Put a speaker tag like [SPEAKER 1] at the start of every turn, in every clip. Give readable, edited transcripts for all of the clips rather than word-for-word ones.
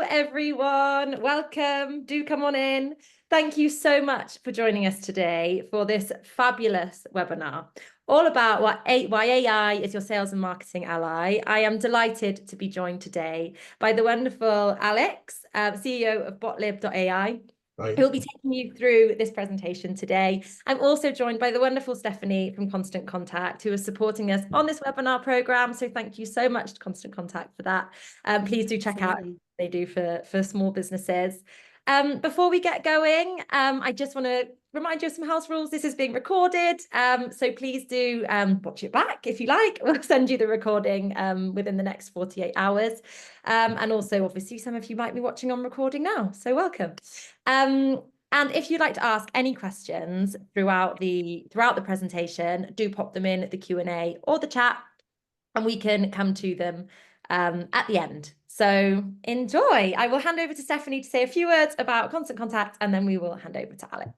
[SPEAKER 1] everyone. Welcome. Do come on in. Thank you so much for joining us today for this fabulous webinar, all about why AI is your sales and marketing ally. I am delighted to be joined today by the wonderful Alex, CEO of Botlib.ai. Who will be taking you through this presentation today. I'm also joined by the wonderful Stephanie from Constant Contact, who is supporting us on this webinar program. So thank you so much to Constant Contact for that. Please do check out what they do for small businesses. Before we get going, I just want to remind you of some house rules. This is being recorded, so please do watch it back if you like. We'll send you the recording within the next 48 hours. And also, obviously, some of you might be watching on recording now, so welcome. And if you'd like to ask any questions throughout the presentation, do pop them in the Q&A or the chat, and we can come to them at the end. So enjoy. I will hand over to Stephanie to say a few words about Constant Contact, and then we will hand over to Alex.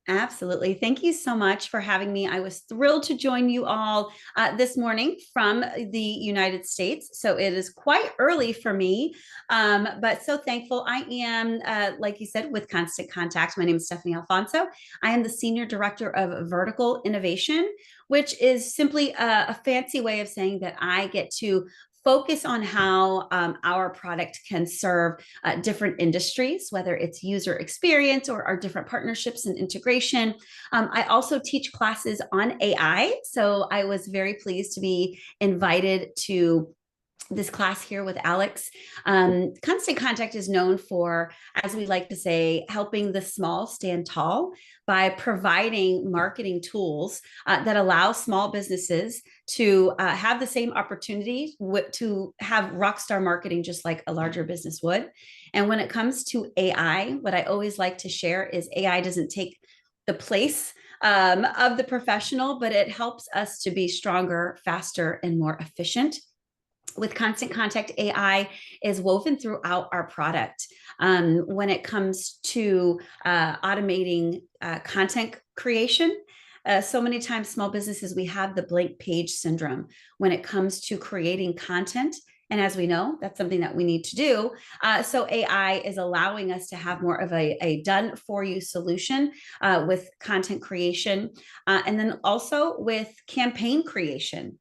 [SPEAKER 2] Absolutely. Thank you so much for having me. I was thrilled to join you all this morning from the United States. So it is quite early for me, but so thankful. I am, like you said, with Constant Contact. My name is Stephanie Alfonso. I am the Senior Director of Vertical Innovation, which is simply a fancy way of saying that I get to focus on how our product can serve different industries, whether it's user experience or our different partnerships and integration. I also teach classes on AI. So I was very pleased to be invited to this class here with Alex. Constant Contact is known for, as we like to say, helping the small stand tall by providing marketing tools that allow small businesses to have the same opportunity to have rockstar marketing just like a larger business would. And when it comes to AI, what I always like to share is AI doesn't take the place of the professional, but it helps us to be stronger, faster, and more efficient. With Constant Contact, AI is woven throughout our product. When it comes to automating content creation, so many times small businesses, we have the blank page syndrome when it comes to creating content. And as we know, that's something that we need to do. So AI is allowing us to have more of a done for you solution with content creation. And then also with campaign creation.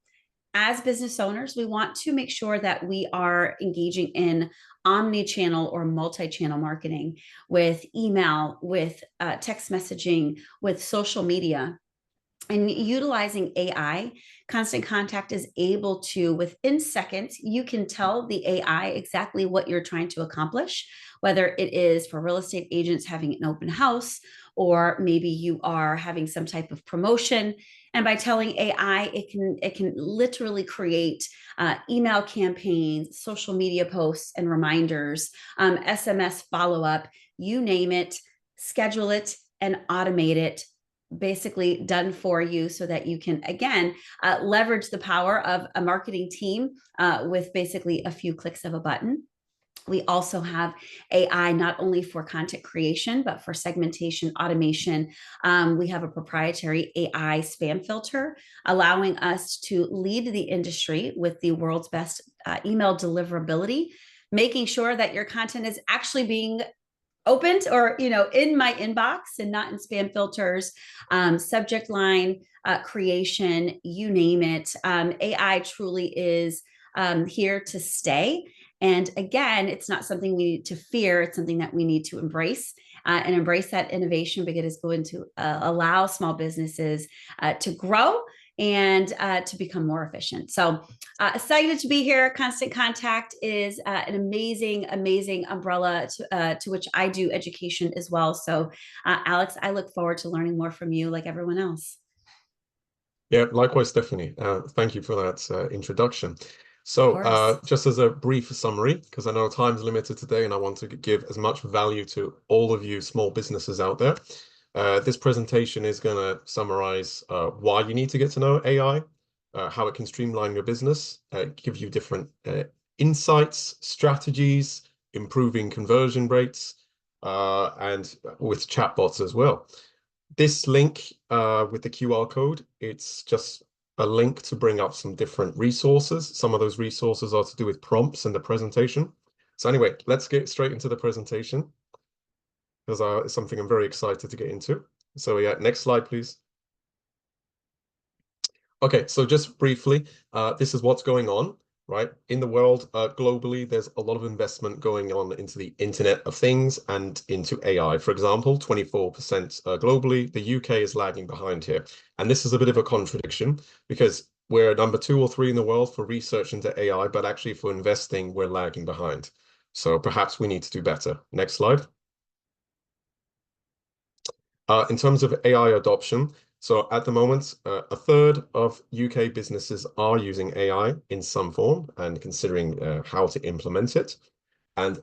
[SPEAKER 2] As business owners, we want to make sure that we are engaging in omni-channel or multi-channel marketing with email, with text messaging, with social media. And utilizing AI, Constant Contact is able to, within seconds, you can tell the AI exactly what you're trying to accomplish, whether it is for real estate agents having an open house, or maybe you are having some type of promotion. And by telling AI, it can literally create email campaigns, social media posts and reminders, SMS follow-up, you name it, schedule it and automate it, basically done for you so that you can, again, leverage the power of a marketing team with basically a few clicks of a button. We also have AI not only for content creation, but for segmentation, automation. We have a proprietary AI spam filter, allowing us to lead the industry with the world's best email deliverability, making sure that your content is actually being opened or, in my inbox and not in spam filters, subject line creation, you name it. AI truly is here to stay. And again, it's not something we need to fear. It's something that we need to embrace and embrace that innovation, because it's going to allow small businesses to grow and to become more efficient. So excited to be here. Constant Contact is an amazing, amazing umbrella to which I do education as well. So Alex, I look forward to learning more from you like everyone else.
[SPEAKER 3] Yeah, likewise, Stephanie. Thank you for that introduction. So just as a brief summary, because I know time's limited today and I want to give as much value to all of you small businesses out there. This presentation is going to summarize why you need to get to know AI, how it can streamline your business, give you different insights, strategies, improving conversion rates, and with chatbots as well. This link with the QR code, it's just a link to bring up some different resources. Some of those resources are to do with prompts in the presentation. So anyway, let's get straight into the presentation because it's something I'm very excited to get into. So yeah, next slide, please. Okay, so just briefly, this is what's going on, right? In the world, globally, there's a lot of investment going on into the Internet of Things and into AI. For example, 24% globally, the UK is lagging behind here. And this is a bit of a contradiction because we're number 2 or 3 in the world for research into AI, but actually for investing, we're lagging behind. So perhaps we need to do better. Next slide. In terms of AI adoption, so at the moment, a third of UK businesses are using AI in some form and considering how to implement it. And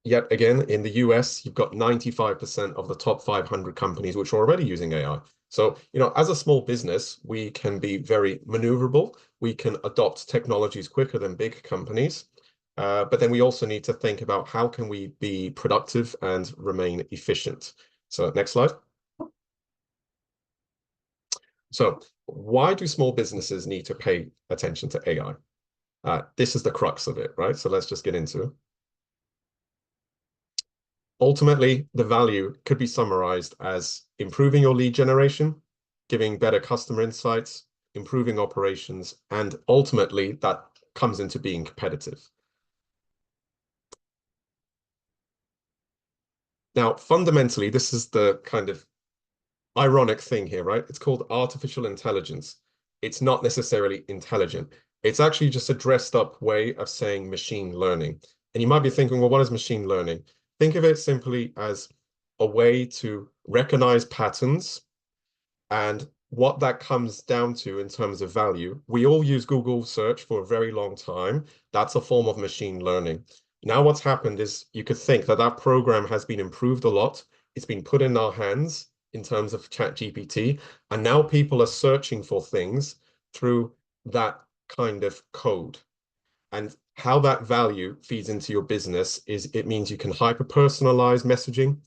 [SPEAKER 3] yet again, in the US, you've got 95% of the top 500 companies which are already using AI. So, as a small business, we can be very maneuverable. We can adopt technologies quicker than big companies. But then we also need to think about how can we be productive and remain efficient. So next slide. So why do small businesses need to pay attention to AI? This is the crux of it, right? So let's just get into it. Ultimately, the value could be summarized as improving your lead generation, giving better customer insights, improving operations, and ultimately that comes into being competitive. Now, fundamentally, this is the kind of ironic thing here, right? It's called artificial intelligence. It's not necessarily intelligent. It's actually just a dressed up way of saying machine learning. And you might be thinking, well, what is machine learning? Think of it simply as a way to recognize patterns and what that comes down to in terms of value. We all use Google search for a very long time. That's a form of machine learning. Now what's happened is you could think that that program has been improved a lot. It's been put in our hands in terms of ChatGPT, and now people are searching for things through that kind of code. And how that value feeds into your business is it means you can hyper-personalize messaging,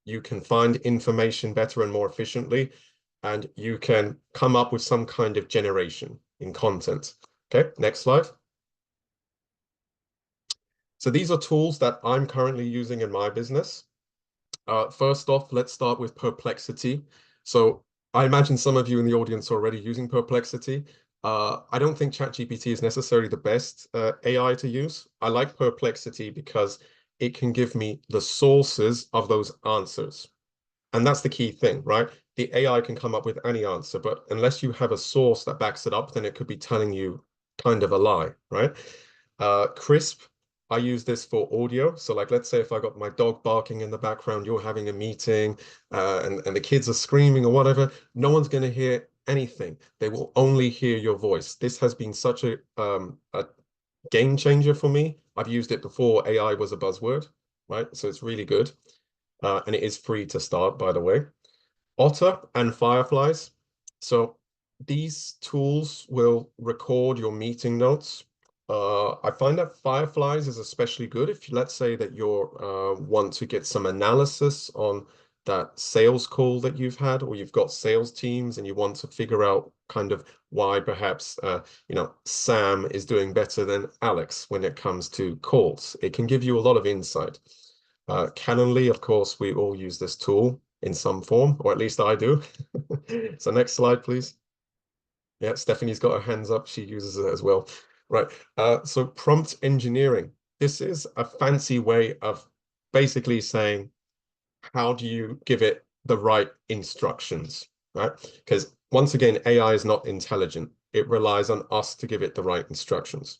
[SPEAKER 3] you can find information better and more efficiently, and you can come up with some kind of generation in content. Okay, next slide. So these are tools that I'm currently using in my business. First off, let's start with Perplexity. So I imagine some of you in the audience are already using Perplexity. I don't think ChatGPT is necessarily the best AI to use. I like Perplexity because it can give me the sources of those answers. And that's the key thing, right? The AI can come up with any answer, but unless you have a source that backs it up, then it could be telling you kind of a lie, right? Crisp, I use this for audio. So like, let's say if I got my dog barking in the background, you're having a meeting and the kids are screaming or whatever, no one's going to hear anything. They will only hear your voice. This has been such a game changer for me. I've used it before AI was a buzzword, right? So it's really good. And it is free to start, by the way. Otter and Fireflies. So these tools will record your meeting notes. I find that Fireflies is especially good if let's say that you want to get some analysis on that sales call that you've had, or you've got sales teams and you want to figure out kind of why perhaps Sam is doing better than Alex when it comes to calls. It can give you a lot of insight. Calendly, of course, we all use this tool in some form, or at least I do. So next slide, please. Yeah, Stephanie's got her hands up. She uses it as well. Right. So prompt engineering. This is a fancy way of basically saying, how do you give it the right instructions, right? Because once again, AI is not intelligent. It relies on us to give it the right instructions.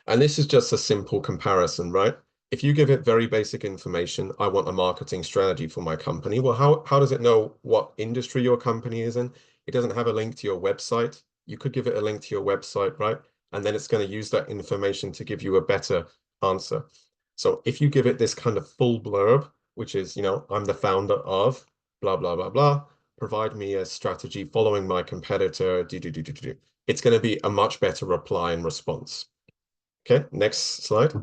[SPEAKER 3] And this is just a simple comparison, right? If you give it very basic information, I want a marketing strategy for my company. Well, how does it know what industry your company is in? It doesn't have a link to your website. You could give it a link to your website, right? And then it's going to use that information to give you a better answer. So if you give it this kind of full blurb, which is, I'm the founder of blah, blah, blah, blah, provide me a strategy following my competitor, it's going to be a much better reply and response. Okay, next slide.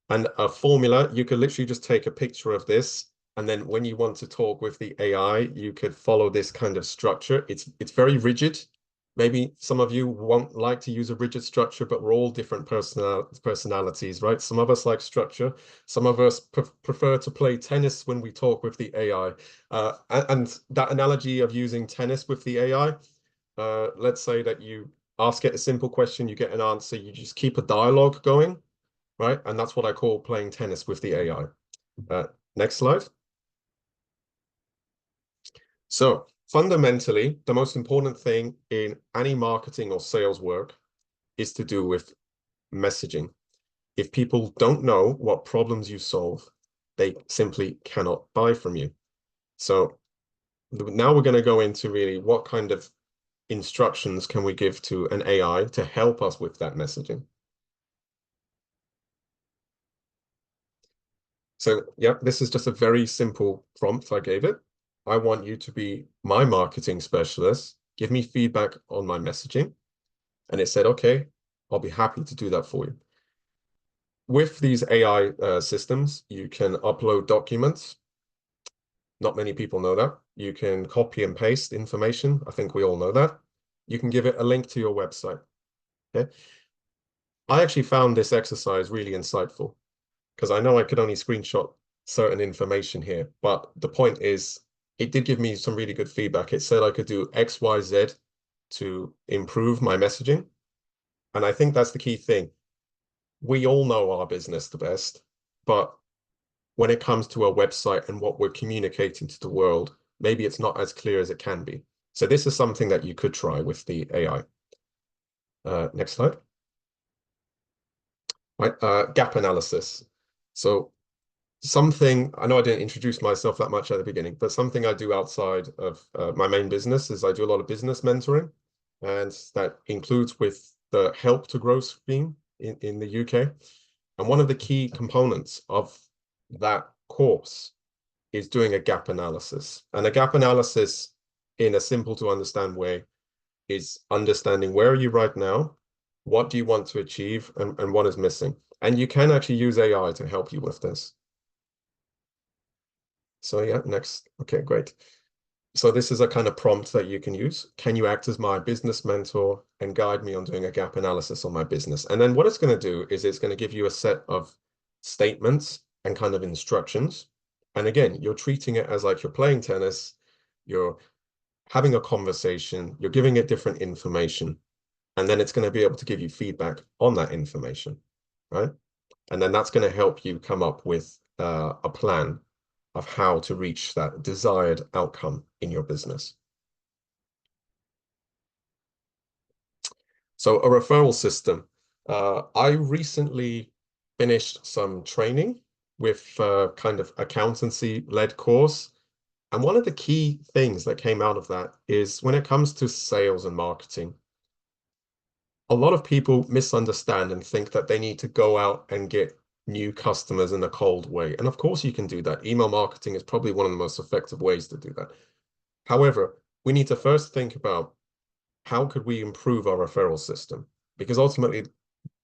[SPEAKER 3] And a formula, you could literally just take a picture of this, and then when you want to talk with the AI, you could follow this kind of structure. It's very rigid. Maybe some of you won't like to use a rigid structure, but we're all different personalities, right? Some of us like structure. Some of us prefer to play tennis when we talk with the AI. And that analogy of using tennis with the AI, let's say that you ask it a simple question, you get an answer, you just keep a dialogue going, right? And that's what I call playing tennis with the AI. Next slide. So fundamentally, the most important thing in any marketing or sales work is to do with messaging. If people don't know what problems you solve, they simply cannot buy from you. So now we're going to go into really what kind of instructions can we give to an AI to help us with that messaging. So yeah, this is just a very simple prompt I gave it. I want you to be my marketing specialist. Give me feedback on my messaging. And it said, okay, I'll be happy to do that for you. With these AI systems, you can upload documents. Not many people know that. You can copy and paste information. I think we all know that. You can give it a link to your website. Okay. I actually found this exercise really insightful because I know I could only screenshot certain information here, but the point is it did give me some really good feedback. It said I could do X, Y, Z to improve my messaging. And I think that's the key thing. We all know our business the best, but when it comes to a website and what we're communicating to the world, maybe it's not as clear as it can be. So this is something that you could try with the AI. Next slide. Right, gap analysis. So something, I know I didn't introduce myself that much at the beginning, but something I do outside of my main business is I do a lot of business mentoring, and that includes with the Help to Grow scheme in the UK. And one of the key components of that course is doing a gap analysis. And a gap analysis in a simple to understand way is understanding where are you right now, what do you want to achieve, and what is missing. And you can actually use AI to help you with this. So yeah, next. Okay, great. So this is a kind of prompt that you can use. Can you act as my business mentor and guide me on doing a gap analysis on my business? And then what it's going to do is it's going to give you a set of statements and kind of instructions. And again, you're treating it as like you're playing tennis, you're having a conversation, you're giving it different information, and then it's going to be able to give you feedback on that information, right? And then that's going to help you come up with a plan of how to reach that desired outcome in your business. So a referral system. I recently finished some training with kind of accountancy-led course. And one of the key things that came out of that is when it comes to sales and marketing, a lot of people misunderstand and think that they need to go out and get new customers in a cold way. And of course you can do that. Email marketing is probably one of the most effective ways to do that. However, we need to first think about how could we improve our referral system? Because ultimately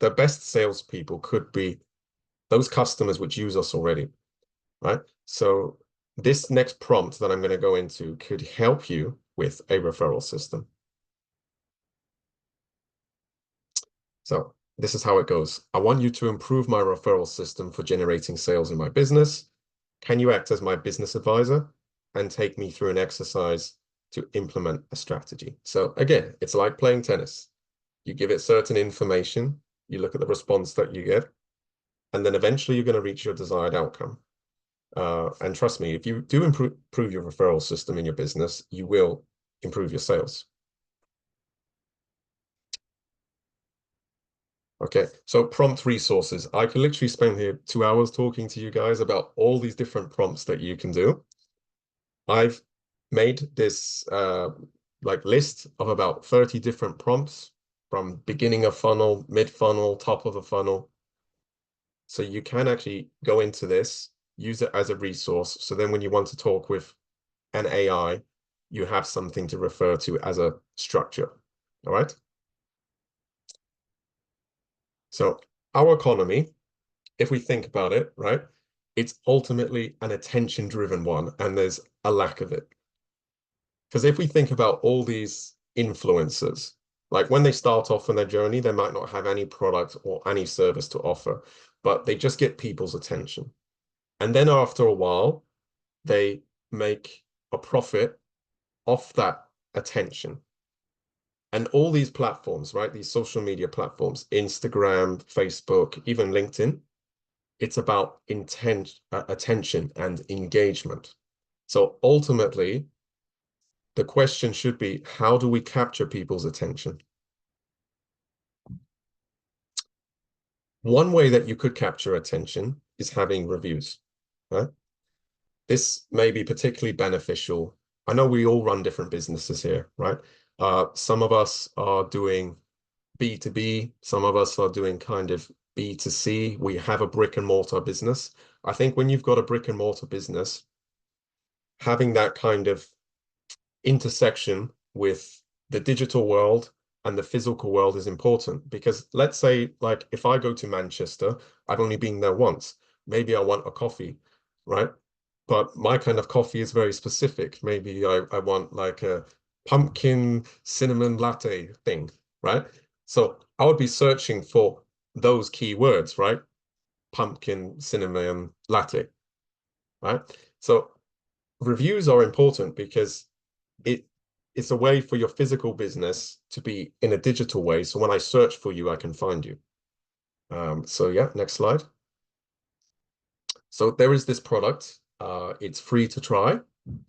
[SPEAKER 3] the best salespeople could be those customers which use us already, right? So this next prompt that I'm going to go into could help you with a referral system. So this is how it goes. I want you to improve my referral system for generating sales in my business. Can you act as my business advisor and take me through an exercise to implement a strategy? So again, it's like playing tennis. You give it certain information, you look at the response that you get, and then eventually you're going to reach your desired outcome. And trust me, if you do improve your referral system in your business, you will improve your sales. Okay, so prompt resources. I could literally spend here 2 hours talking to you guys about all these different prompts that you can do. I've made this like list of about 30 different prompts from beginning of funnel, mid funnel, top of the funnel. So you can actually go into this, use it as a resource. So then when you want to talk with an AI, you have something to refer to as a structure. All right. So our economy, if we think about it, right, it's ultimately an attention-driven one, and there's a lack of it. Because if we think about all these influencers. Like when they start off on their journey, they might not have any product or any service to offer, but they just get people's attention. And then after a while, they make a profit off that attention. And all these platforms, right? These social media platforms, Instagram, Facebook, even LinkedIn, it's about attention and engagement. So ultimately, the question should be, how do we capture people's attention? One way that you could capture attention is having reviews, right? This may be particularly beneficial. I know we all run different businesses here, right? Some of us are doing B2B, some of us are doing kind of B2C. We have a brick and mortar business. I think when you've got a brick and mortar business, having that kind of intersection with the digital world and the physical world is important, because let's say, like, if I go to Manchester, I've only been there once. Maybe I want a coffee, right? But my kind of coffee is very specific. Maybe I want like a pumpkin cinnamon latte thing, right? So I would be searching for those keywords, right? Pumpkin cinnamon latte, right? So reviews are important because it's a way for your physical business to be in a digital way. So when I search for you, I can find you. So yeah, next slide. So there is this product. It's free to try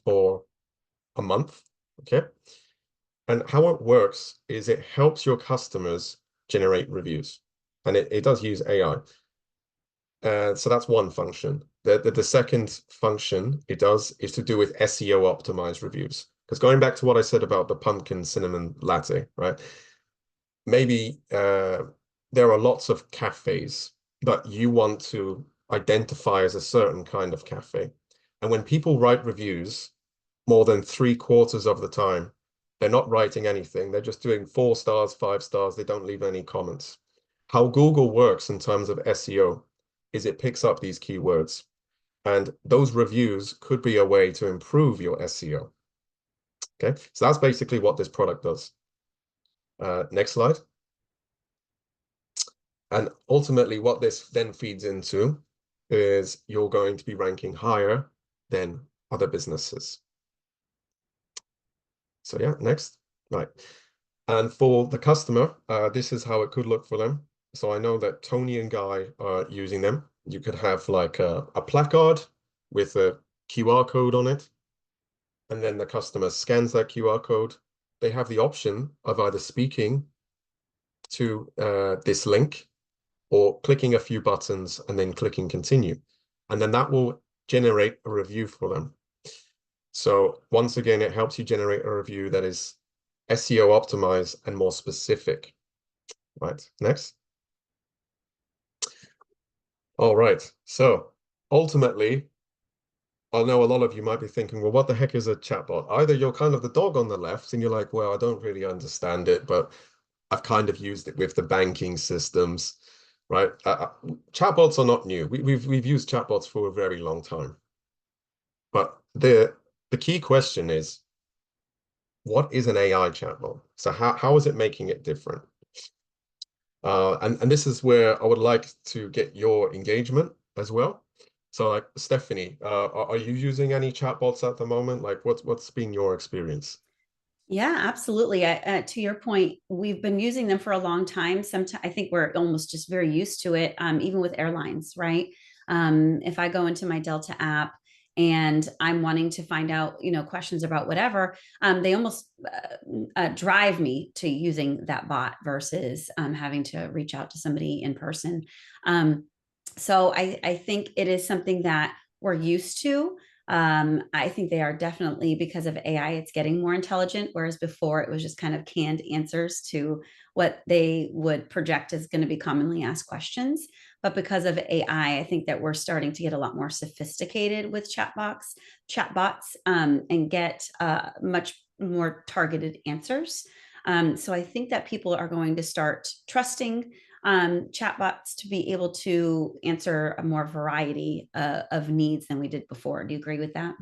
[SPEAKER 3] for a month, okay? And how it works is it helps your customers generate reviews. And it does use AI. So that's one function. The second function it does is to do with SEO optimized reviews. Because going back to what I said about the pumpkin cinnamon latte, right? Maybe there are lots of cafes, but you want to identify as a certain kind of cafe. And when people write reviews, more than 3/4 of the time, they're not writing anything. They're just doing 4 stars, 5 stars. They don't leave any comments. How Google works in terms of SEO is it picks up these keywords. And those reviews could be a way to improve your SEO. Okay, so that's basically what this product does. Next slide. And ultimately, what this then feeds into is you're going to be ranking higher than other businesses. So yeah, next. Right. And for the customer, this is how it could look for them. So I know that Tony and Guy are using them. You could have like a placard with a QR code on it. And then the customer scans that QR code. They have the option of either speaking to this link or clicking a few buttons and then clicking continue. And then that will generate a review for them. So once again, it helps you generate a review that is SEO optimized and more specific. Right, next. All right, so ultimately, I know a lot of you might be thinking, well, what the heck is a chatbot? Either you're kind of the dog on the left and you're like, well, I don't really understand it, but I've kind of used it with the banking systems, right? Chatbots are not new. We've used chatbots for a very long time. But the key question is, what is an AI chatbot? So how is it making it different? And this is where I would like to get your engagement as well. So like Stephanie, are you using any chatbots at the moment? Like what's been your experience?
[SPEAKER 2] Yeah, absolutely. To your point, we've been using them for a long time. Sometimes I think we're almost just very used to it, even with airlines, right? If I go into my Delta app and I'm wanting to find out, questions about whatever, they almost drive me to using that bot versus having to reach out to somebody in person. So I think it is something that we're used to. I think they are definitely, because of AI, it's getting more intelligent, whereas before it was just kind of canned answers to what they would project as going to be commonly asked questions. But because of AI, I think that we're starting to get a lot more sophisticated with chatbots, and get much more targeted answers. So I think that people are going to start trusting chatbots to be able to answer a more variety of needs than we did before. Do you agree with that?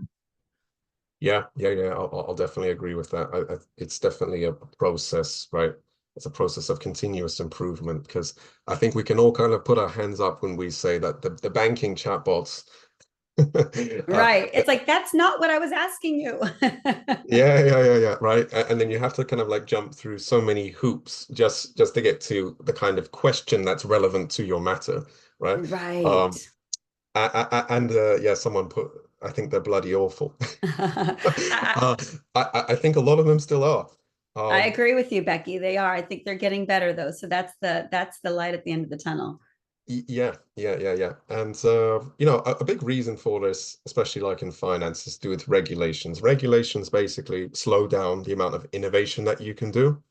[SPEAKER 3] Yeah, I'll definitely agree with that. It's definitely a process, right? It's a process of continuous improvement, because I think we can all kind of put our hands up when we say that the banking chatbots,
[SPEAKER 2] Right. It's like, that's not what I was asking you.
[SPEAKER 3] yeah, right. And then you have to kind of like jump through so many hoops just to get to the kind of question that's relevant to your matter, right?
[SPEAKER 2] Right.
[SPEAKER 3] Um, and yeah, someone put, I think they're bloody awful.
[SPEAKER 2] I,
[SPEAKER 3] uh, I think a lot of them still are.
[SPEAKER 2] I
[SPEAKER 3] Um,
[SPEAKER 2] agree with you, Becky. They are. I think they're getting better though. So that's the light at the end of the tunnel.
[SPEAKER 3] yeah. And you know, a big reason for this, especially like in finance, is to do with regulations. Regulations basically slow down the amount of innovation that you can do.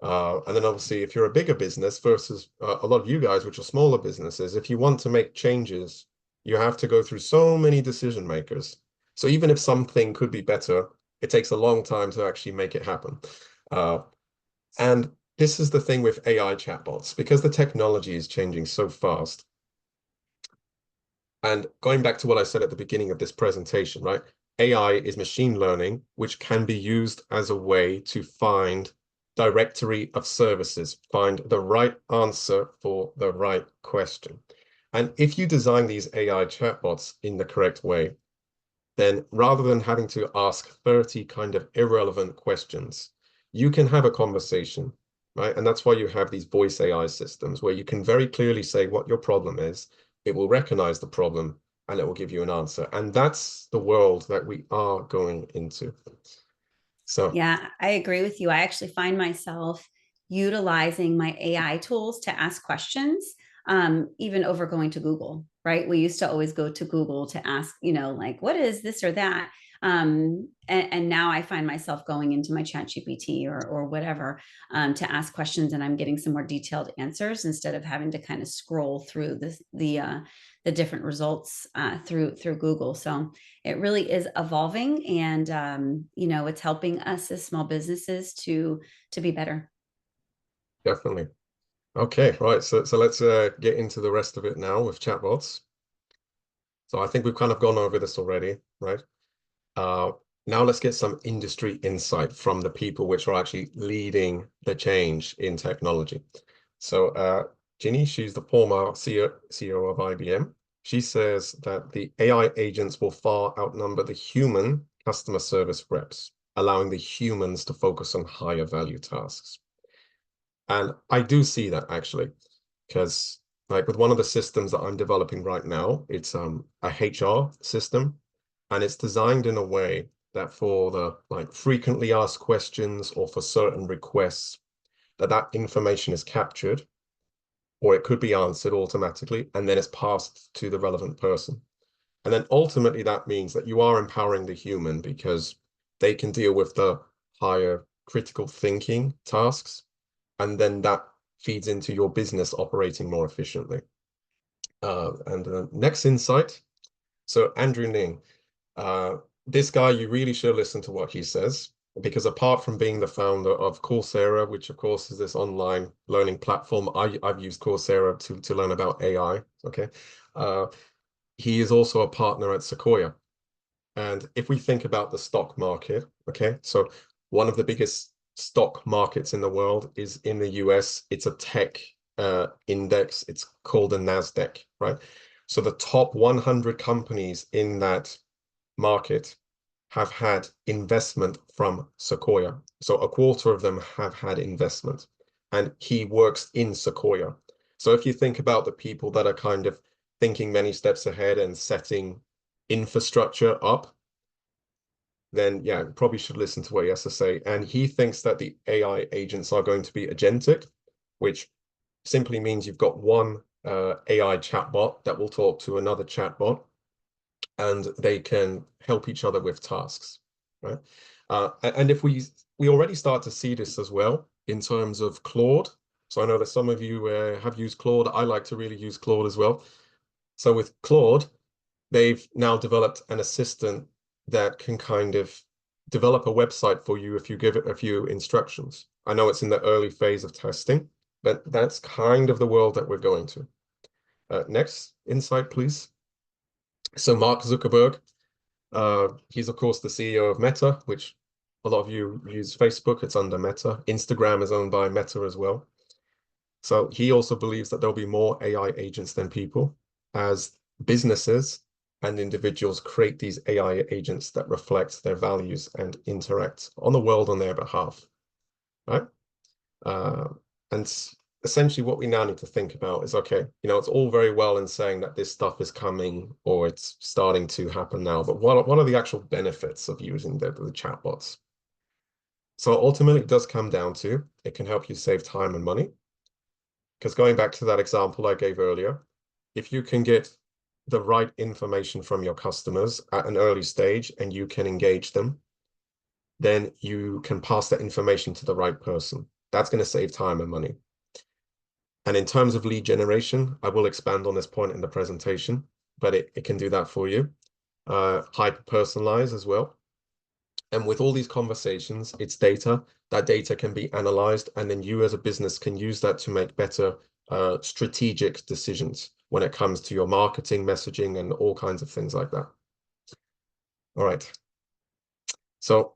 [SPEAKER 3] And then obviously, if you're a bigger business versus a lot of you guys, which are smaller businesses, if you want to make changes, you have to go through so many decision makers. So even if something could be better, it takes a long time to actually make it happen. Uh, and this is the thing with AI chatbots, because the technology is changing so fast. And going back to what I said at the beginning of this presentation, right? AI is machine learning, which can be used as a way to find directory of services, find the right answer for the right question. And if you design these AI chatbots in the correct way, then rather than having to ask 30 kind of irrelevant questions, you can have a conversation, right? And that's why you have these voice AI systems where you can very clearly say what your problem is. It will recognize the problem and it will give you an answer. And that's the world that we are going into. So,
[SPEAKER 2] Yeah, I agree with you. I actually find myself utilizing my AI tools to ask questions, even over going to Google, right? We used to always go to Google to ask, like, what is this or that? And now I find myself going into my chat GPT or whatever, to ask questions, and I'm getting some more detailed answers instead of having to kind of scroll through the different results through Google. So it really is evolving, and it's helping us as small businesses to be better.
[SPEAKER 3] definitely. Okay, right. So let's get into the rest of it now with chatbots. So I think we've kind of gone over this already, right? Uh, Now let's get some industry insight from the people which are actually leading the change in technology. So Ginny, she's the former CEO of IBM. She says that the AI agents will far outnumber the human customer service reps, allowing the humans to focus on higher value tasks. And I do see that actually, because like with one of the systems that I'm developing right now, it's a HR system, and it's designed in a way that for the like frequently asked questions or for certain requests, that information is captured, or it could be answered automatically, and then it's passed to the relevant person. And then ultimately that means that you are empowering the human because they can deal with the higher critical thinking tasks, and then that feeds into your business operating more efficiently. And the next insight. So Andrew Ning, this guy, you really should listen to what he says, because apart from being the founder of Coursera, which of course is this online learning platform, I've used Coursera to learn about AI. Okay. He is also a partner at Sequoia. And if we think about the stock market, okay, so one of the biggest stock markets in the world is in the US. It's a tech index. It's called the NASDAQ, right? So the top 100 companies in that market have had investment from Sequoia. So a quarter of them have had investment, and he works in Sequoia. So if you think about the people that are kind of thinking many steps ahead and setting infrastructure up, then yeah, probably should listen to what he has to say. And he thinks that the AI agents are going to be agentic, which simply means you've got one AI chatbot that will talk to another chatbot, and they can help each other with tasks, right? And if we already start to see this as well in terms of Claude. So I know that some of you have used Claude. I like to really use Claude as well. So with Claude, they've now developed an assistant that can kind of develop a website for you if you give it a few instructions. I know it's in the early phase of testing, but that's kind of the world that we're going to. Next insight, please. So Mark Zuckerberg, He's, of course, the CEO of Meta, which a lot of you use Facebook. It's under Meta. Instagram is owned by Meta as well. So he also believes that there'll be more AI agents than people as businesses and individuals create these AI agents that reflect their values and interact on the world on their behalf, right? And essentially what we now need to think about is, okay, it's all very well in saying that this stuff is coming or it's starting to happen now, but what are the actual benefits of using the chatbots? So ultimately it does come down to, it can help you save time and money. Because going back to that example I gave earlier, if you can get the right information from your customers at an early stage and you can engage them, then you can pass that information to the right person. That's going to save time and money. And in terms of lead generation, I will expand on this point in the presentation, but it can do that for you. Hyper-personalize as well. And with all these conversations, it's data. That data can be analyzed, and then you as a business can use that to make better strategic decisions when it comes to your marketing, messaging, and all kinds of things like that. All right. So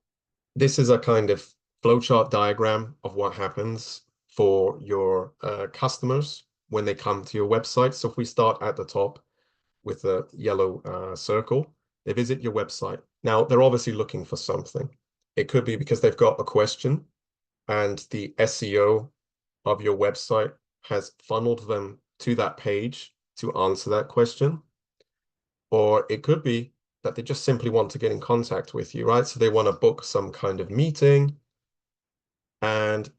[SPEAKER 3] this is a kind of flowchart diagram of what happens for your customers when they come to your website. So if we start at the top with the yellow circle, they visit your website. Now, they're obviously looking for something. It could be because they've got a question and the SEO of your website has funneled them to that page to answer that question. Or it could be that they just simply want to get in contact with you, right? So they want to book some kind of meeting, and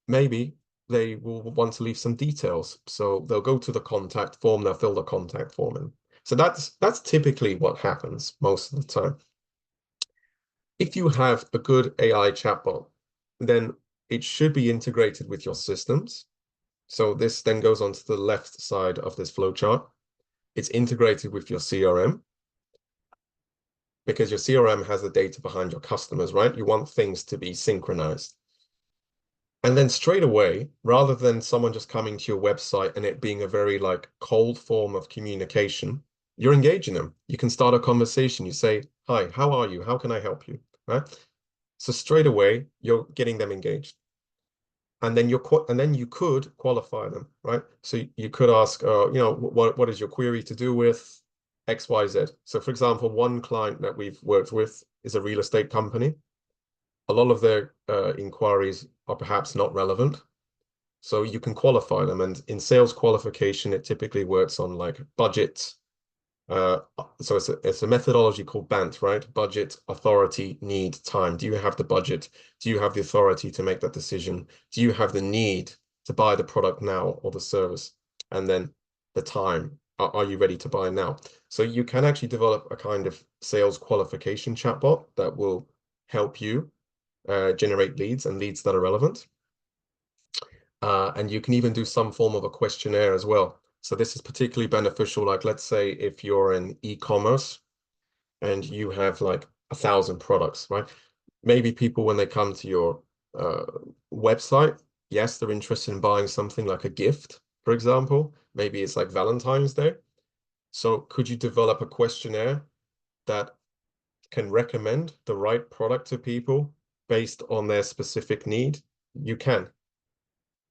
[SPEAKER 3] maybe they will want to leave some details. So they'll go to the contact form, they'll fill the contact form in. So that's typically what happens most of the time. If you have a good AI chatbot, then it should be integrated with your systems. So this then goes on to the left side of this flowchart. It's integrated with your CRM, because your CRM has the data behind your customers, right? You want things to be synchronized. And then straight away, rather than someone just coming to your website and it being a very cold form of communication, you're engaging them. You can start a conversation. You say, hi, how are you? How can I help you? Right? So straight away, you're getting them engaged. And then you could qualify them, right? So you could ask, what is your query to do with XYZ? So for example, one client that we've worked with is a real estate company. A lot of their inquiries are perhaps not relevant. So you can qualify them. And in sales qualification, it typically works on budget. So it's a methodology called BANT, right? Budget, authority, need, time. Do you have the budget? Do you have the authority to make that decision? Do you have the need to buy the product now or the service? And then the time. Are you ready to buy now? So you can actually develop a kind of sales qualification chatbot that will help you generate leads and leads that are relevant. And you can even do some form of a questionnaire as well. So this is particularly beneficial. Let's say if you're in e-commerce and you have 1,000 products, right? Maybe people, when they come to your website, yes, they're interested in buying something like a gift, for example. Maybe it's Valentine's Day. So could you develop a questionnaire that can recommend the right product to people based on their specific need? You can.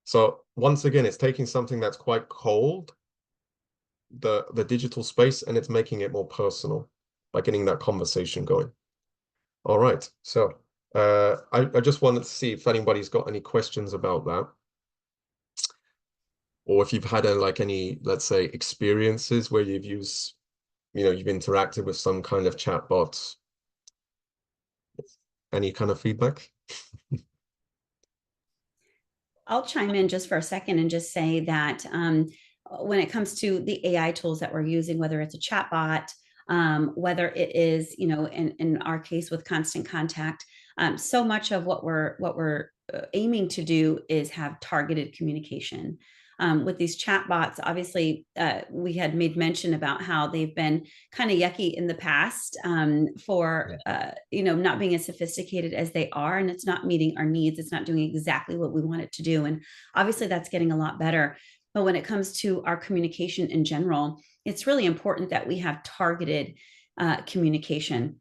[SPEAKER 3] So once again, it's taking something that's quite cold, the digital space, and it's making it more personal by getting that conversation going. All right. So I just wanted to see if anybody's got any questions about that. Or if you've had any, let's say, experiences where you've used, you've interacted with some kind of chatbot. Any kind of feedback?
[SPEAKER 2] I'll chime in just for a second and just say that when it comes to the AI tools that we're using, whether it's a chatbot, whether it is, in our case with Constant Contact, so much of what we're aiming to do is have targeted communication. With these chatbots, obviously, we had made mention about how they've been kind of yucky in the past for, not being as sophisticated as they are, and it's not meeting our needs. It's not doing exactly what we want it to do. And obviously that's getting a lot better. But when it comes to our communication in general, it's really important that we have targeted communication.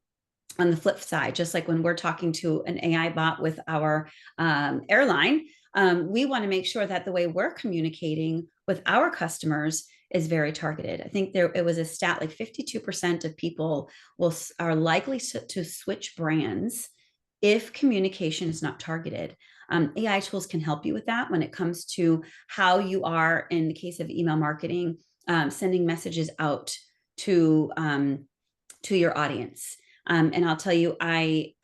[SPEAKER 2] on the flip side, just like when we're talking to an AI bot with our airline, we want to make sure that the way we're communicating with our customers is very targeted. I think it was a stat like 52% of people are likely to switch brands if communication is not targeted. AI tools can help you with that when it comes to how you are, in the case of email marketing, sending messages out to your audience. And I'll tell you, I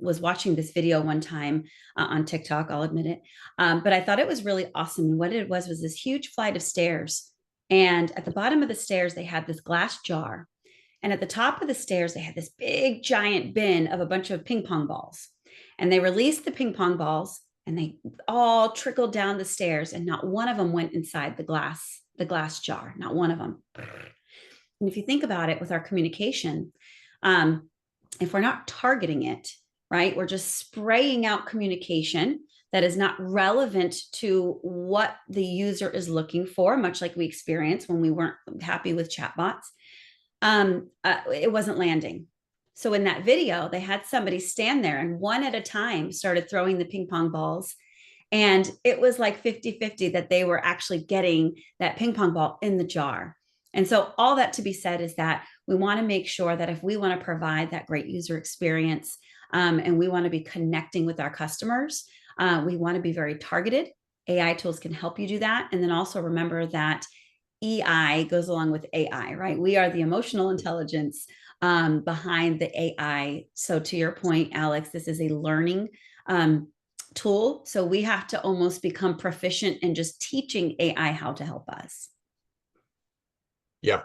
[SPEAKER 2] was watching this video one time on TikTok, I'll admit it, but I thought it was really awesome. What it was this huge flight of stairs. And at the bottom of the stairs, they had this glass jar. And at the top of the stairs, they had this big giant bin of a bunch of ping pong balls. And they released the ping pong balls and they all trickled down the stairs, and not one of them went inside the glass jar, not one of them. And if you think about it with our communication, if we're not targeting it, right, we're just spraying out communication that is not relevant to what the user is looking for, much like we experienced when we weren't happy with chatbots, it wasn't landing. So in that video, they had somebody stand there and one at a time started throwing the ping pong balls. And it was like 50-50 that they were actually getting that ping pong ball in the jar. And so all that to be said is that we want to make sure that if we want to provide that great user experience, and we want to be connecting with our customers, we want to be very targeted. AI tools can help you do that. And then also remember that EI goes along with AI, right? We are the emotional intelligence behind the AI. So to your point, Alex, this is a learning tool. So we have to almost become proficient in just teaching AI how to help us.
[SPEAKER 3] Yeah,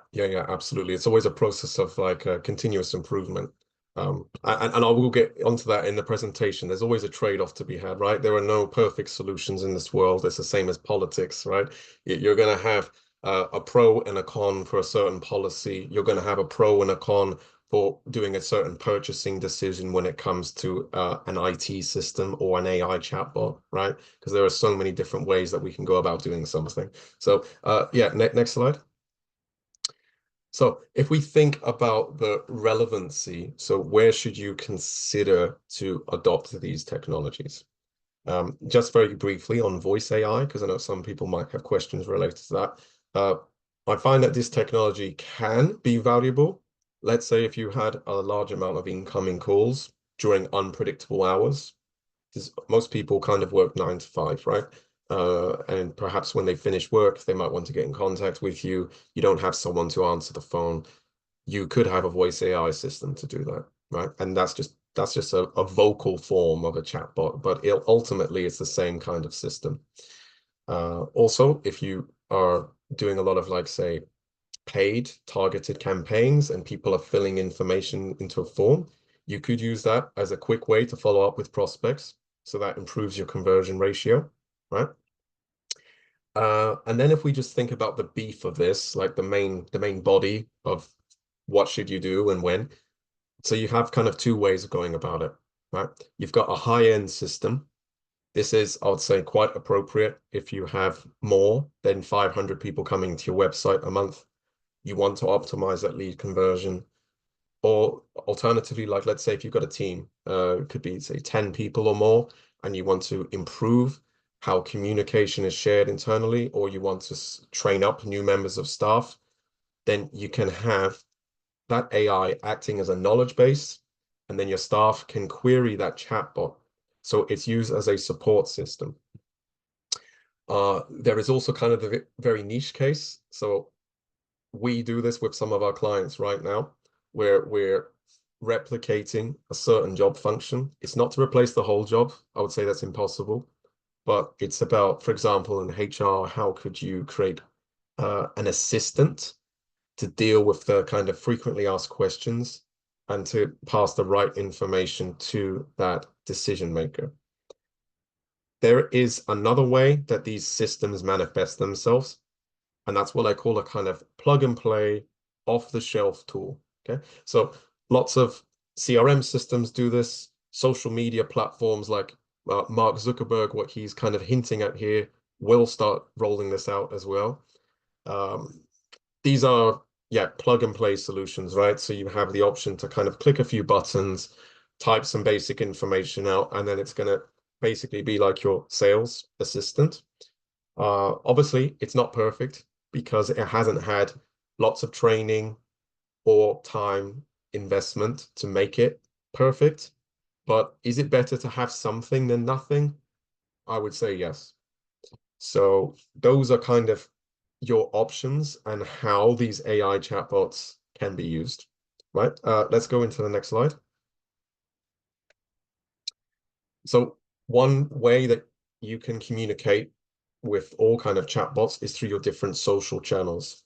[SPEAKER 3] absolutely. It's always a process of like continuous improvement. And I will get onto that in the presentation. There's always a trade-off to be had, right? There are no perfect solutions in this world. It's the same as politics, right? You're going to have a pro and a con for a certain policy. You're going to have a pro and a con for doing a certain purchasing decision when it comes to an IT system or an AI chatbot, right? Because there are so many different ways that we can go about doing something. So yeah, next slide. So if we think about the relevancy, so where should you consider to adopt these technologies? Just very briefly on voice AI, because I know some people might have questions related to that. I find that this technology can be valuable. Let's say if you had a large amount of incoming calls during unpredictable hours, because most people kind of work 9 to 5, right? And perhaps when they finish work, they might want to get in contact with you. You don't have someone to answer the phone. You could have a voice AI system to do that, right? And that's just a vocal form of a chatbot, but ultimately it's the same kind of system. Also, if you are doing a lot of, like, say, paid targeted campaigns and people are filling information into a form, you could use that as a quick way to follow up with prospects. So that improves your conversion ratio, right? And then if we just think about the beef of this, like the main body of what should you do and when. So you have kind of two ways of going about it, right? You've got a high-end system. This is, I would say, quite appropriate if you have more than 500 people coming to your website a month. You want to optimize that lead conversion. Or alternatively, like, let's say if you've got a team, it could be, say, 10 people or more, and you want to improve how communication is shared internally, or you want to train up new members of staff, then you can have that AI acting as a knowledge base, and then your staff can query that chatbot. So it's used as a support system. There is also kind of the very niche case. So we do this with some of our clients right now, where we're replicating a certain job function. It's not to replace the whole job. I would say that's impossible. But it's about, for example, in HR, how could you create an assistant to deal with the kind of frequently asked questions and to pass the right information to that decision maker. There is another way that these systems manifest themselves, and that's what I call a kind of plug and play, off-the-shelf tool. Okay, so lots of CRM systems do this. Social media platforms like Mark Zuckerberg, what he's kind of hinting at here, will start rolling this out as well. These are yeah, plug and play solutions, right? So you have the option to kind of click a few buttons, type some basic information out, and then it's going to basically be like your sales assistant. Obviously, it's not perfect because it hasn't had lots of training or time investment to make it perfect. But is it better to have something than nothing? I would say yes. So those are kind of your options and how these AI chatbots can be used, right? Let's go into the next slide. So one way that you can communicate with all kind of chatbots is through your different social channels.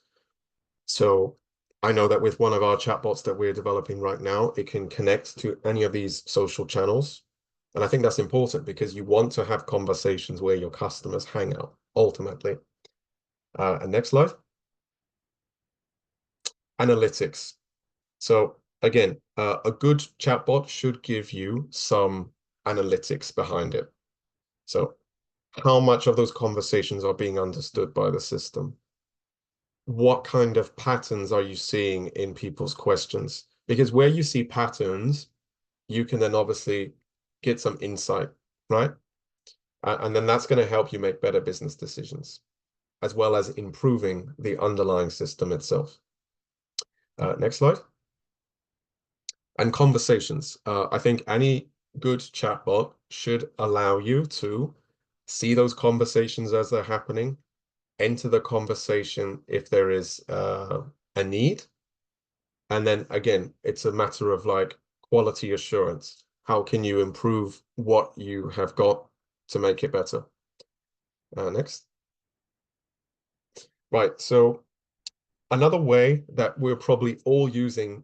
[SPEAKER 3] So I know that with one of our chatbots that we're developing right now, it can connect to any of these social channels. And I think that's important because you want to have conversations where your customers hang out, ultimately. And next slide. Analytics. So again, a good chatbot should give you some analytics behind it. So how much of those conversations are being understood by the system? What kind of patterns are you seeing in people's questions? Because where you see patterns, you can then obviously get some insight, right? And then that's going to help you make better business decisions, as well as improving the underlying system itself. Next slide. And conversations. I think any good chatbot should allow you to see those conversations as they're happening, enter the conversation if there is a need. And then again, it's a matter of like quality assurance. How can you improve what you have got to make it better? Next. Right, so another way that we're probably all using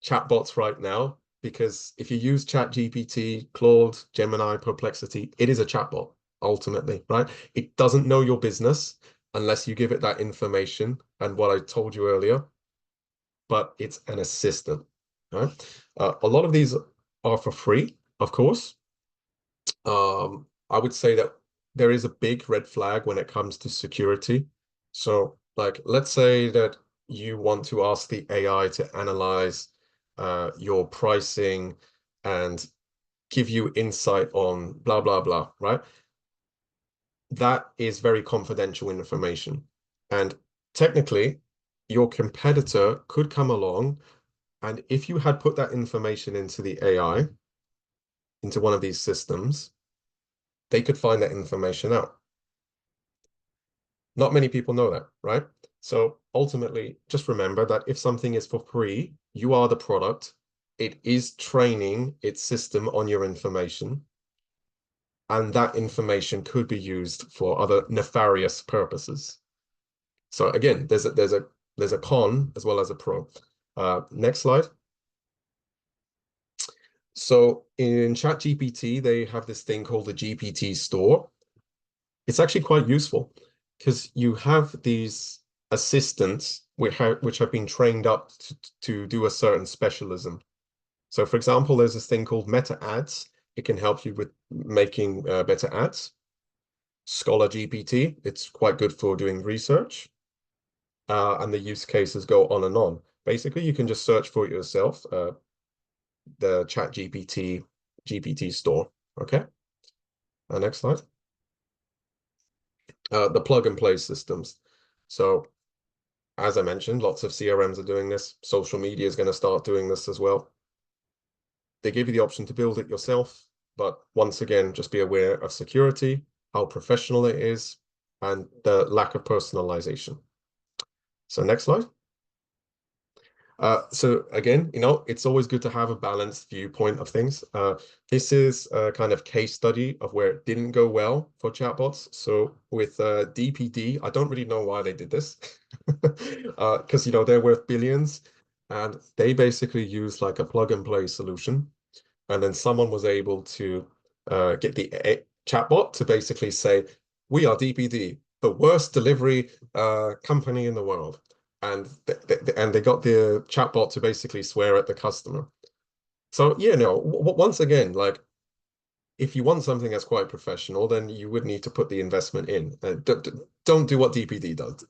[SPEAKER 3] chatbots right now, because if you use ChatGPT, Claude, Gemini, Perplexity, it is a chatbot ultimately, right? It doesn't know your business unless you give it that information and what I told you earlier, but it's an assistant, right? A lot of these are for free, of course. I would say that there is a big red flag when it comes to security. So like, let's say that you want to ask the AI to analyze your pricing and give you insight on blah, blah, blah, right? That is very confidential information. And technically, your competitor could come along, and if you had put that information into the AI, into one of these systems, they could find that information out. Not many people know that, right? So ultimately, just remember that if something is for free, you are the product. It is training its system on your information. And that information could be used for other nefarious purposes. So again, there's a con as well as a pro. Next slide. So in ChatGPT, they have this thing called the GPT store. It's actually quite useful because you have these assistants which have been trained up to do a certain specialism. So for example, there's this thing called meta ads. It can help you with making better ads. Scholar GPT, it's quite good for doing research. And the use cases go on and on. Basically, you can just search for it yourself, the GPT store. Okay. Next slide. The plug and play systems. So as I mentioned, lots of CRMs are doing this. Social media is going to start doing this as well. They give you the option to build it yourself, but once again, just be aware of security, how professional it is, and the lack of personalization. So next slide. So again, it's always good to have a balanced viewpoint of things. This is a kind of case study of where it didn't go well for chatbots. So with DPD, I don't really know why they did this, because they're worth billions, and they basically use like a plug and play solution, and then someone was able to get the chatbot to basically say, "We are DPD, the worst delivery company in the world." And they got the chatbot to basically swear at the customer. So, once again, like if you want something that's quite professional, then you would need to put the investment in. Don't do what DPD does.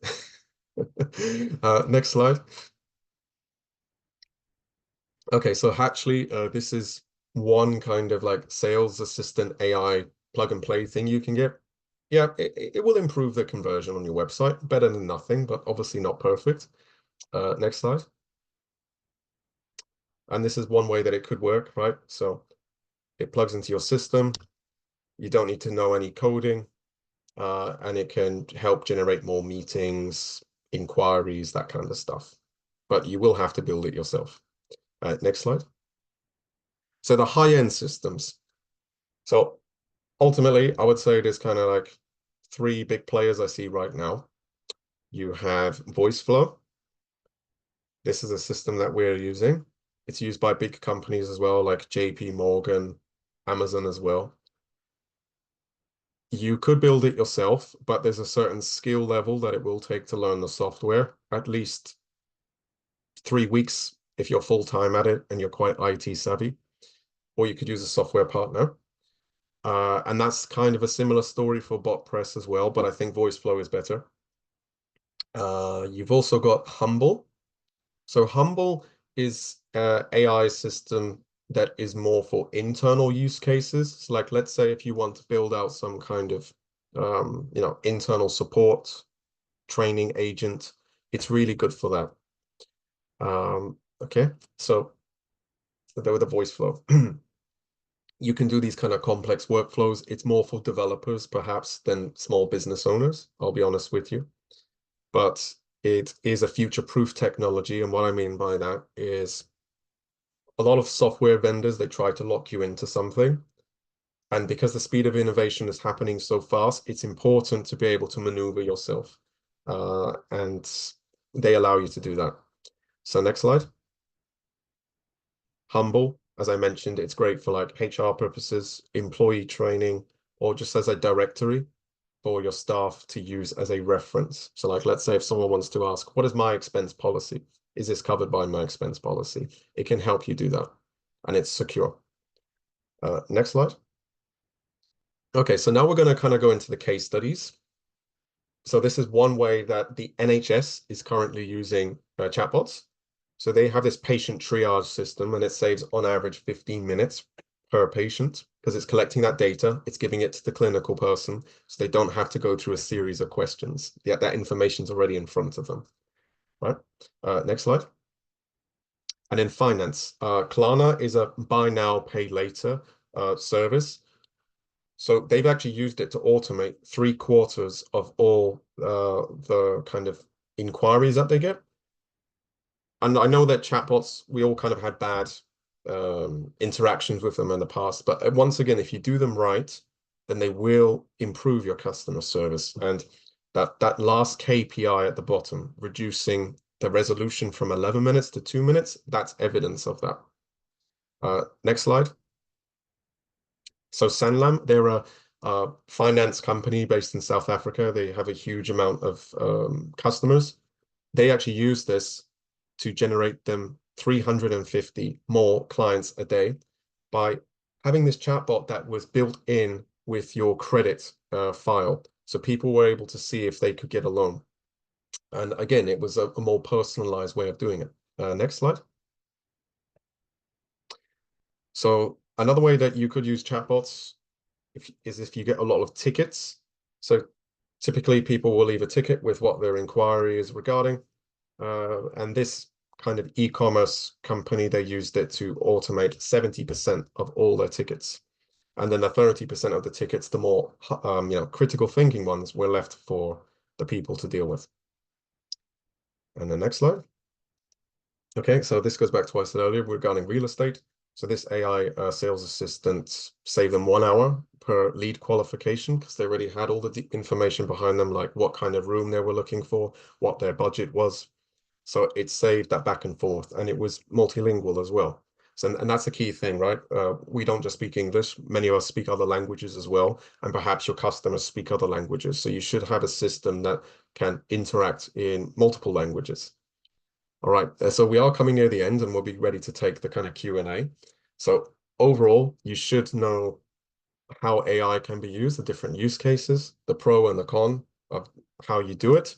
[SPEAKER 3] Next slide. Okay, so Hatchly, this is one kind of like sales assistant AI plug and play thing you can get. Yeah, it will improve the conversion on your website. Better than nothing, but obviously not perfect. Next slide. And this is one way that it could work, right? So it plugs into your system. You don't need to know any coding, and it can help generate more meetings, inquiries, that kind of stuff. But you will have to build it yourself. Next slide. So the high-end systems. So ultimately, I would say there's kind of like three big players I see right now. You have VoiceFlow. This is a system that we're using. It's used by big companies as well, like JP Morgan, Amazon as well. You could build it yourself, but there's a certain skill level that it will take to learn the software, at least 3 weeks if you're full-time at it and you're quite IT savvy, or you could use a software partner. And that's kind of a similar story for BotPress as well, but I think VoiceFlow is better. You've also got Humble. So Humble is an AI system that is more for internal use cases. So like, let's say if you want to build out some kind of, internal support, training agent, it's really good for that. Okay, so there with the VoiceFlow. You can do these kind of complex workflows. It's more for developers, perhaps, than small business owners, I'll be honest with you. But it is a future-proof technology. And what I mean by that is a lot of software vendors, they try to lock you into something. And because the speed of innovation is happening so fast, it's important to be able to maneuver yourself. And they allow you to do that. So next slide. Humble, as I mentioned, it's great for like HR purposes, employee training, or just as a directory for your staff to use as a reference. So like, let's say if someone wants to ask, what is my expense policy? Is this covered by my expense policy? It can help you do that, and it's secure. Next slide. Okay, so now we're going to kind of go into the case studies. So this is one way that the NHS is currently using chatbots. So they have this patient triage system, and it saves on average 15 minutes per patient because it's collecting that data, it's giving it to the clinical person, so they don't have to go through a series of questions. Yeah, that information's already in front of them. Right. Next slide. And in finance, Klarna is a buy now, pay later service. So they've actually used it to automate 3/4 of all the kind of inquiries that they get. And I know that chatbots, we all kind of had bad interactions with them in the past, but once again, if you do them right, then they will improve your customer service. And that last KPI at the bottom, reducing the resolution from 11 minutes to 2 minutes, that's evidence of that. Next slide. So Sanlam, they're a finance company based in South Africa. They have a huge amount of customers. They actually use this to generate them 350 more clients a day by having this chatbot that was built in with your credit file. So people were able to see if they could get a loan. And again, it was a more personalized way of doing it. Next slide. So another way that you could use chatbots is if you get a lot of tickets. So typically people will leave a ticket with what their inquiry is regarding. And this kind of e-commerce company, they used it to automate 70% of all their tickets. And then the 30% of the tickets, the more critical thinking ones, were left for the people to deal with. And the next slide. Okay, so this goes back to what I said earlier regarding real estate. So this AI sales assistant saved them 1 hour per lead qualification because they already had all the information behind them, like what kind of room they were looking for, what their budget was. So it saved that back and forth, and it was multilingual as well. So, and that's the key thing, right? We don't just speak English. Many of us speak other languages as well, and perhaps your customers speak other languages. So you should have a system that can interact in multiple languages. All right, so we are coming near the end, and we'll be ready to take the kind of Q&A. So overall, you should know how AI can be used, the different use cases, the pro and the con of how you do it.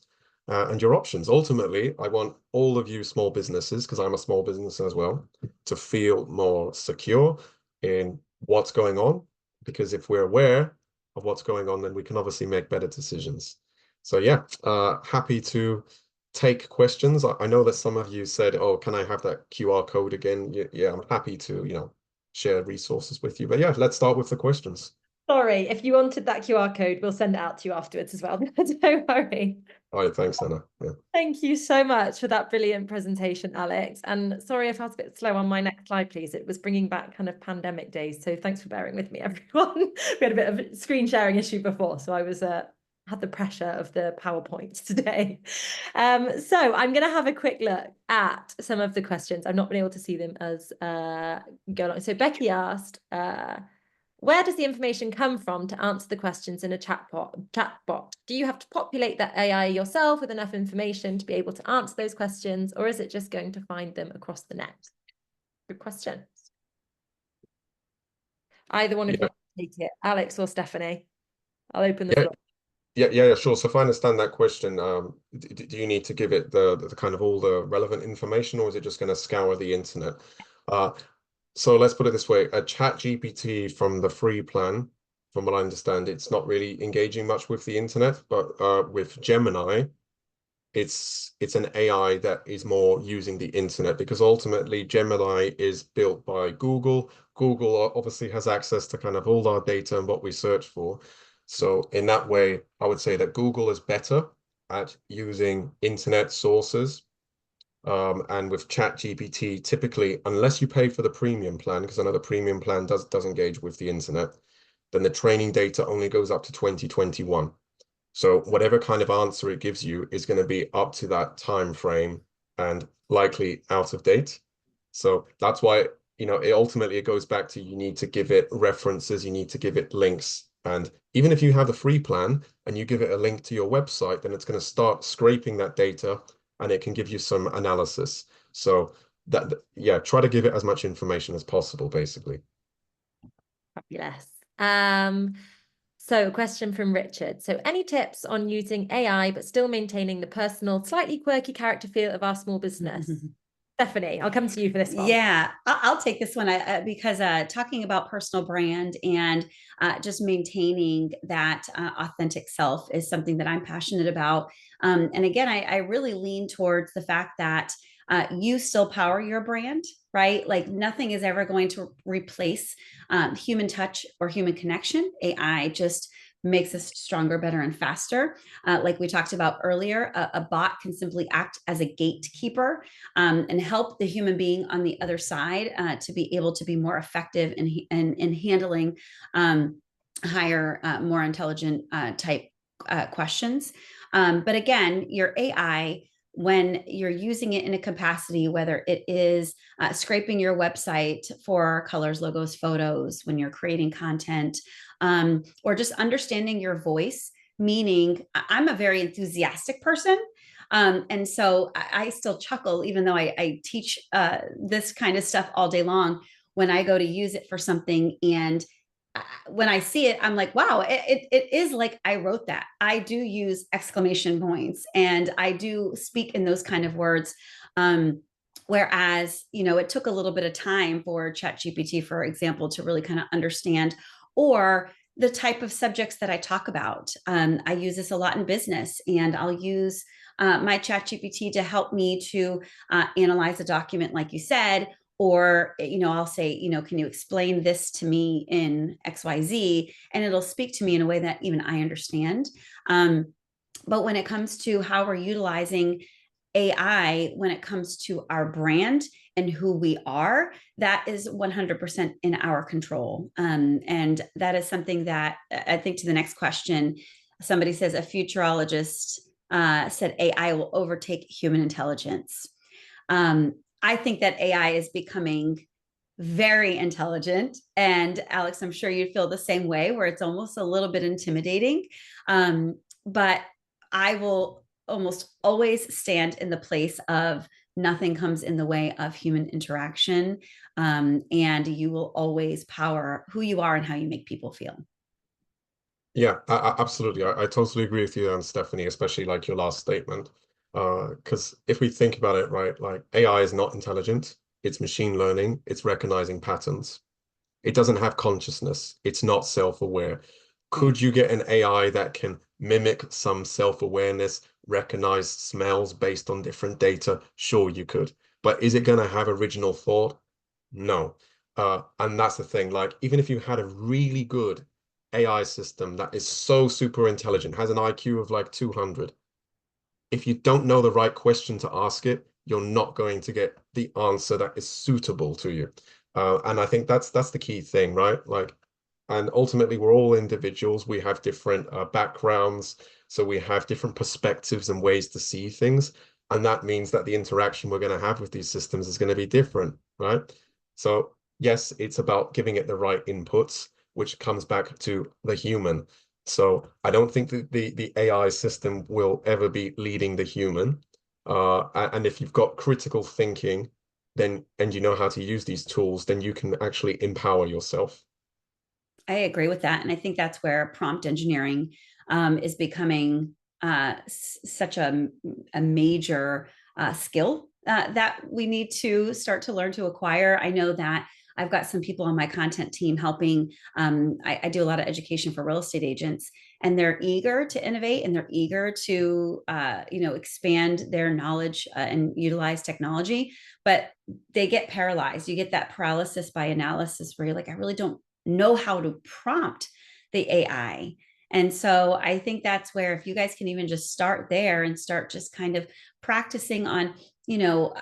[SPEAKER 3] and your options. Ultimately, I want all of you small businesses, because I'm a small business as well, to feel more secure in what's going on, because if we're aware of what's going on, then we can obviously make better decisions. So yeah, happy to take questions. I know that some of you said, oh, can I have that QR code again? Yeah, I'm happy to, share resources with you. But yeah, let's start with the questions.
[SPEAKER 1] Sorry, if you wanted that QR code, we'll send it out to you afterwards as well. Don't worry.
[SPEAKER 3] All right, thanks, Anna. Yeah.
[SPEAKER 1] Thank you so much for that brilliant presentation, Alex. And sorry if I was a bit slow on my next slide, please. It was bringing back kind of pandemic days. So thanks for bearing with me, everyone. We had a bit of a screen sharing issue before, so I was had the pressure of the PowerPoint today. So I'm going to have a quick look at some of the questions. I've not been able to see them as go along. So Becky asked, where does the information come from to answer the questions in a chatbot? Do you have to populate that AI yourself with enough information to be able to answer those questions, or is it just going to find them across the net? Good question. Either one of you take it, Alex or Stephanie. I'll open the floor.
[SPEAKER 3] Yeah, sure. So if I understand that question, do you need to give it the kind of all the relevant information, or is it just going to scour the internet? So let's put it this way, a ChatGPT from the free plan, from what I understand, it's not really engaging much with the internet, but with Gemini, it's an AI that is more using the internet, because ultimately Gemini is built by Google. Google obviously has access to kind of all our data and what we search for. So in that way, I would say that Google is better at using internet sources. And with ChatGPT, typically, unless you pay for the premium plan, because I know the premium plan does engage with the internet, then the training data only goes up to 2021. So whatever kind of answer it gives you is going to be up to that time frame and likely out of date. So that's why, it goes back to, you need to give it references, you need to give it links. And even if you have the free plan and you give it a link to your website, then it's going to start scraping that data and it can give you some analysis. So try to give it as much information as possible, basically.
[SPEAKER 1] Fabulous. So a question from Richard. So any tips on using AI, but still maintaining the personal, slightly quirky character feel of our small business? Stephanie, I'll come to you for this one.
[SPEAKER 2] Yeah, I'll take this one because talking about personal brand and just maintaining that authentic self is something that I'm passionate about. And again, I really lean towards the fact that you still power your brand, right? Like nothing is ever going to replace human touch or human connection. AI just makes us stronger, better, and faster. Like we talked about earlier, a bot can simply act as a gatekeeper and help the human being on the other side to be able to be more effective in handling higher, more intelligent type questions. But again, your AI, when you're using it in a capacity, whether it is scraping your website for colors, logos, photos, when you're creating content, or just understanding your voice, meaning I'm a very enthusiastic person. And so I still chuckle, even though I teach this kind of stuff all day long, when I go to use it for something. And when I see it, I'm like, wow, it is like I wrote that. I do use exclamation points and I do speak in those kind of words. Whereas, it took a little bit of time for ChatGPT, for example, to really kind of understand, or the type of subjects that I talk about. I use this a lot in business, and I'll use my ChatGPT to help me to analyze a document, like you said, or, I'll say, can you explain this to me in XYZ? And it'll speak to me in a way that even I understand. But when it comes to how we're utilizing AI, when it comes to our brand and who we are, that is 100% in our control. And that is something that I think, to the next question, somebody says a futurologist said AI will overtake human intelligence. I think that AI is becoming very intelligent. And Alex, I'm sure you'd feel the same way, where it's almost a little bit intimidating. But I will almost always stand in the place of nothing comes in the way of human interaction. And you will always power who you are and how you make people feel.
[SPEAKER 3] Yeah, absolutely. I totally agree with you and Stephanie, especially like your last statement. Because if we think about it, right, like AI is not intelligent. It's machine learning. It's recognizing patterns. It doesn't have consciousness. It's not self-aware.
[SPEAKER 2] Right.
[SPEAKER 3] Could you get an AI that can mimic some self-awareness, recognize smells based on different data? Sure, you could. But is it going to have original thought? No. And that's the thing. Like, even if you had a really good AI system that is so super intelligent, has an IQ of like 200, if you don't know the right question to ask it, you're not going to get the answer that is suitable to you. And I think that's the key thing, right? Like, and ultimately, we're all individuals. We have different backgrounds, so we have different perspectives and ways to see things. And that means that the interaction we're going to have with these systems is going to be different, right? So yes, it's about giving it the right inputs, which comes back to the human. So I don't think that the AI system will ever be leading the human. And if you've got critical thinking, then and you know how to use these tools, then you can actually empower yourself.
[SPEAKER 2] I agree with that. And I think that's where prompt engineering is becoming such a major skill that we need to start to learn to acquire. I know that I've got some people on my content team helping. I do a lot of education for real estate agents, and they're eager to innovate and they're eager to expand their knowledge and utilize technology, but they get paralyzed. You get that paralysis by analysis where you're like, I really don't know how to prompt the AI. And so I think that's where, if you guys can even just start there and start just kind of practicing on,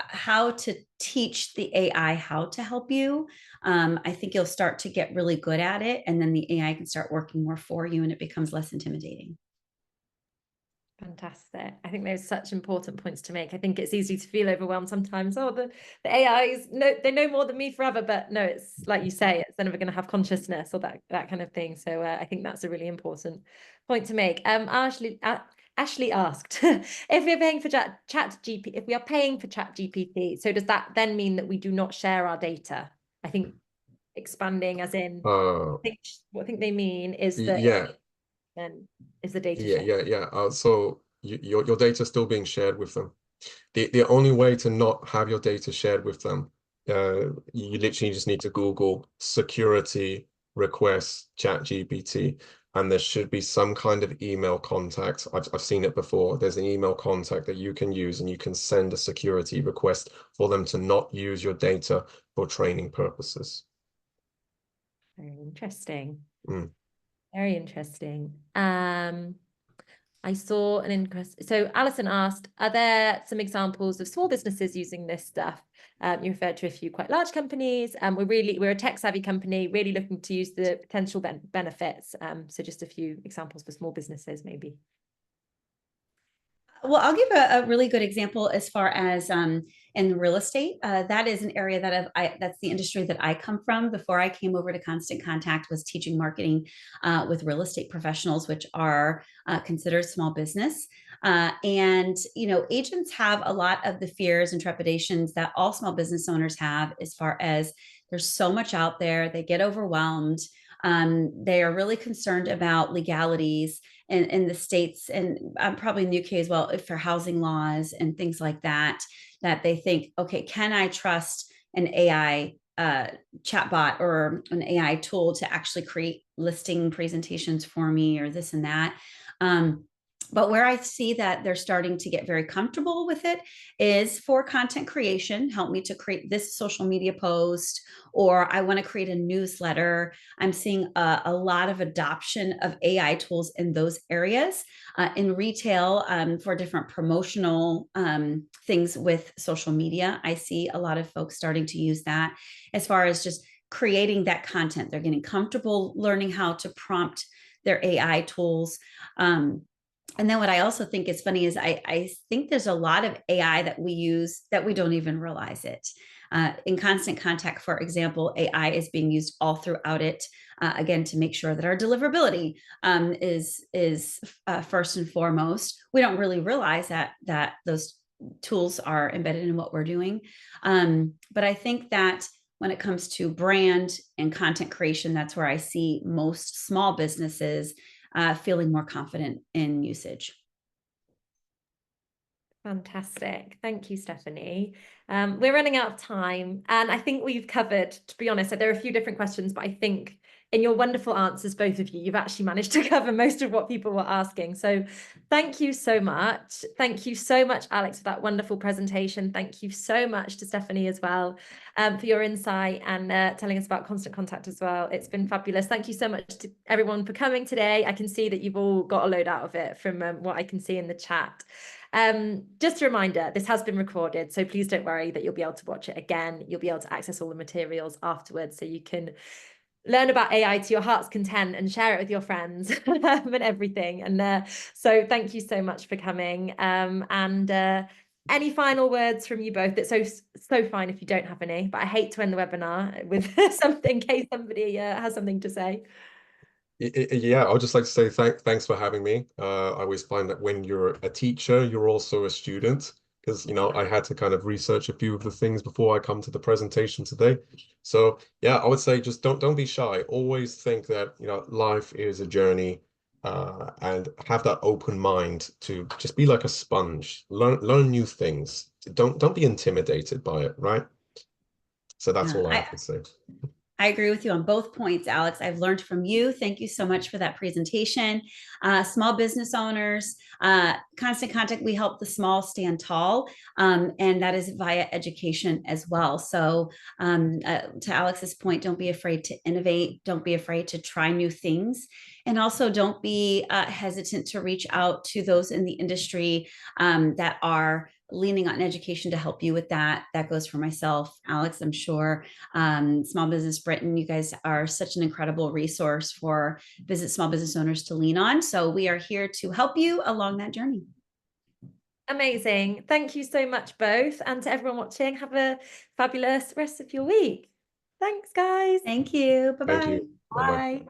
[SPEAKER 2] how to teach the AI how to help you, I think you'll start to get really good at it. And then the AI can start working more for you and it becomes less intimidating.
[SPEAKER 1] Fantastic. I think those are such important points to make. I think it's easy to feel overwhelmed sometimes. Oh, the AIs, no, they know more than me forever, but no, it's like you say, it's never going to have consciousness or that kind of thing. So I think that's a really important point to make. Ashley asked if we're paying for if we are paying for ChatGPT, so does that then mean that we do not share our data? I think expanding as in, what I think they mean is that
[SPEAKER 3] Yeah,
[SPEAKER 1] then is the data
[SPEAKER 3] yeah,
[SPEAKER 1] shared?
[SPEAKER 3] yeah. So your data is still being shared with them. The only way to not have your data shared with them, you literally just need to Google security requests ChatGPT, and there should be some kind of email contact. I've seen it before. There's an email contact that you can use, and you can send a security request for them to not use your data for training purposes.
[SPEAKER 1] Very interesting.
[SPEAKER 3] Mm.
[SPEAKER 1] Very interesting. I saw an interest. So Alison asked, are there some examples of small businesses using this stuff? You referred to a few quite large companies. We're a tech savvy company, really looking to use the potential benefits. So just a few examples for small businesses, maybe.
[SPEAKER 2] Well, I'll give a really good example as far as in real estate. That is an area that that's the industry that I come from. Before I came over to Constant Contact, was teaching marketing with real estate professionals, which are considered small business. And agents have a lot of the fears and trepidations that all small business owners have, as far as there's so much out there, they get overwhelmed. They are really concerned about legalities in the States, and probably in the UK as well, for housing laws and things like that, that they think, okay, can I trust an AI chatbot or an AI tool to actually create listing presentations for me, or this and that? But where I see that they're starting to get very comfortable with it is for content creation. Help me to create this social media post, or I want to create a newsletter. I'm seeing a lot of adoption of AI tools in those areas. In retail, for different promotional things with social media, I see a lot of folks starting to use that as far as just creating that content. They're getting comfortable learning how to prompt their AI tools. And then what I also think is funny is I think there's a lot of AI that we use that we don't even realize it. In Constant Contact, for example, AI is being used all throughout it, again, to make sure that our deliverability is first and foremost. We don't really realize that those tools are embedded in what we're doing. But I think that when it comes to brand and content creation, that's where I see most small businesses feeling more confident in usage.
[SPEAKER 1] Fantastic. Thank you, Stephanie. We're running out of time, and I think we've covered, to be honest, there are a few different questions, but I think in your wonderful answers, both of you, you've actually managed to cover most of what people were asking. So thank you so much. Thank you so much, Alex, for that wonderful presentation. Thank you so much to Stephanie as well, for your insight and telling us about Constant Contact as well. It's been fabulous. Thank you so much to everyone for coming today. I can see that you've all got a load out of it from what I can see in the chat. Just a reminder, this has been recorded, so please don't worry that you'll be able to watch it again. You'll be able to access all the materials afterwards, so you can learn about AI to your heart's content and share it with your friends and everything. And so thank you so much for coming. Any final words from you both? It's so fine if you don't have any, but I hate to end the webinar with something in case somebody has something to say.
[SPEAKER 3] Yeah, I would just like to say thanks for having me. I always find that when you're a teacher, you're also a student, because I had to kind of research a few of the things before I come to the presentation today. So yeah, I would say just don't be shy. Always think that life is a journey, and have that open mind to just be like a sponge. Learn new things. Don't be intimidated by it, right? So that's all I have to say.
[SPEAKER 2] I agree with you on both points, Alex. I've learned from you. Thank you so much for that presentation. Small business owners, Constant Contact, we help the small stand tall, and that is via education as well. So to Alex's point, don't be afraid to innovate. Don't be afraid to try new things. And also don't be hesitant to reach out to those in the industry that are leaning on education to help you with that. That goes for myself, Alex, I'm sure. Small Business Britain, you guys are such an incredible resource for small business owners to lean on. So we are here to help you along that journey.
[SPEAKER 1] Amazing. Thank you so much both. And to everyone watching, have a fabulous rest of your week. Thanks, guys.
[SPEAKER 2] Thank you. Bye-bye.
[SPEAKER 3] Thank you. Bye-bye.
[SPEAKER 1] Bye.